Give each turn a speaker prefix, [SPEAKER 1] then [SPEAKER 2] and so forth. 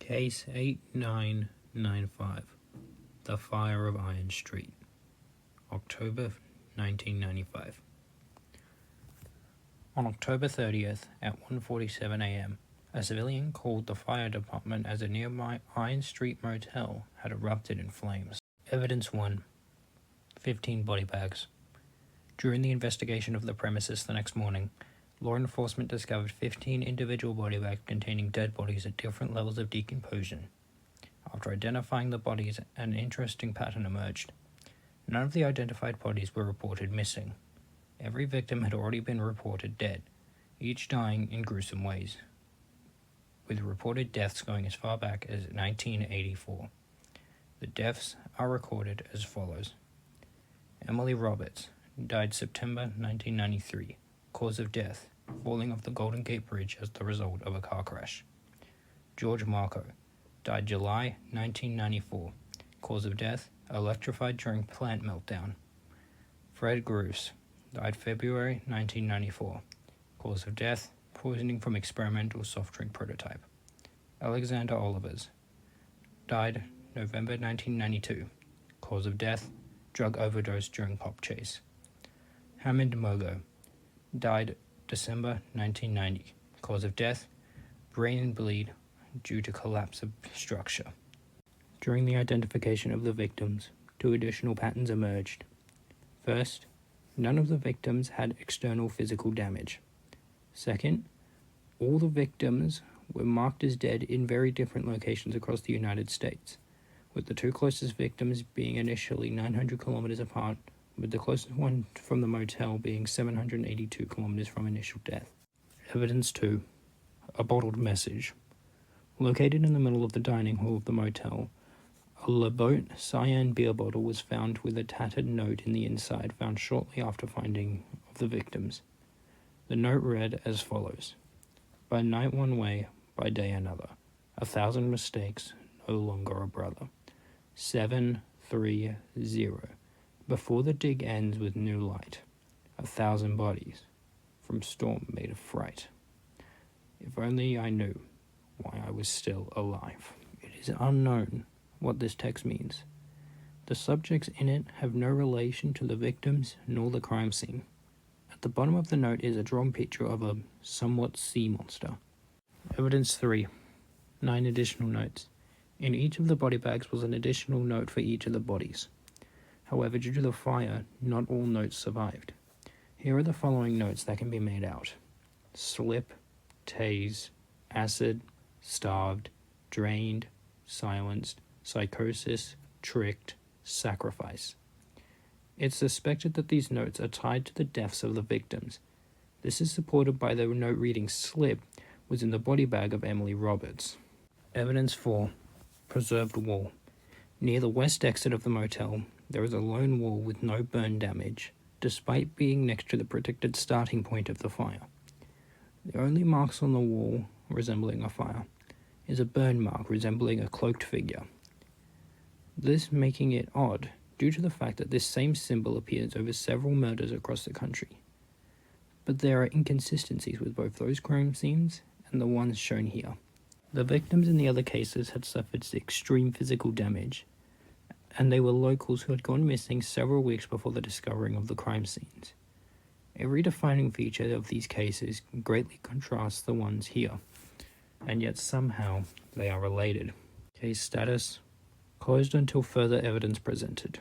[SPEAKER 1] Case 8995, The Fire of Iron Street, October 1995. On October 30th at 1:47 a.m., a civilian called the fire department as a nearby Iron Street motel had erupted in flames. Evidence 1. 15 body bags. During the investigation of the premises the next morning, law enforcement discovered 15 individual body bags containing dead bodies at different levels of decomposition. After identifying the bodies, an interesting pattern emerged. None of the identified bodies were reported missing. Every victim had already been reported dead, each dying in gruesome ways, with reported deaths going as far back as 1984. The deaths are recorded as follows. Emily Roberts died September 1993. Cause of death, falling off the Golden Gate Bridge as the result of a car crash. George Marco died July 1994. Cause of death, electrified during plant meltdown. Fred Groves died February 1994. Cause of death, poisoning from experimental soft drink prototype. Alexander Olivers died November 1992. Cause of death, drug overdose during pop chase. Hamid Mogo died December 1990. Cause of death, brain bleed due to collapse of structure. During the identification of the victims, 2 additional patterns emerged. First, none of the victims had external physical damage. Second, all the victims were marked as dead in very different locations across the United States, with the 2 closest victims being initially 900 kilometers apart, with the closest one from the motel being 782 kilometers from initial death. Evidence 2. A bottled message. Located in the middle of the dining hall of the motel, a LeBoat cyan beer bottle was found with a tattered note in the inside found shortly after finding of the victims. The note read as follows. By night one way, by day another. 1,000 mistakes, no longer a brother. 730. Before the dig ends with new light, 1,000 bodies, from storm made of fright. If only I knew why I was still alive. It is unknown what this text means. The subjects in it have no relation to the victims nor the crime scene. At the bottom of the note is a drawn picture of a somewhat sea monster. Evidence 3. 9 additional notes. In each of the body bags was an additional note for each of the bodies. However, due to the fire, not all notes survived. Here are the following notes that can be made out. Slip, tase, acid, starved, drained, silenced, psychosis, tricked, sacrifice. It's suspected that these notes are tied to the deaths of the victims. This is supported by the note reading slip was in the body bag of Emily Roberts. Evidence 4. Preserved wall. Near the west exit of the motel, there is a lone wall with no burn damage, despite being next to the predicted starting point of the fire. The only marks on the wall resembling a fire is a burn mark resembling a cloaked figure. This making it odd due to the fact that this same symbol appears over several murders across the country. But there are inconsistencies with both those crime scenes and the ones shown here. The victims in the other cases had suffered extreme physical damage, and they were locals who had gone missing several weeks before the discovering of the crime scenes. Every defining feature of these cases greatly contrasts the ones here, and yet somehow they are related. Case status: closed until further evidence presented.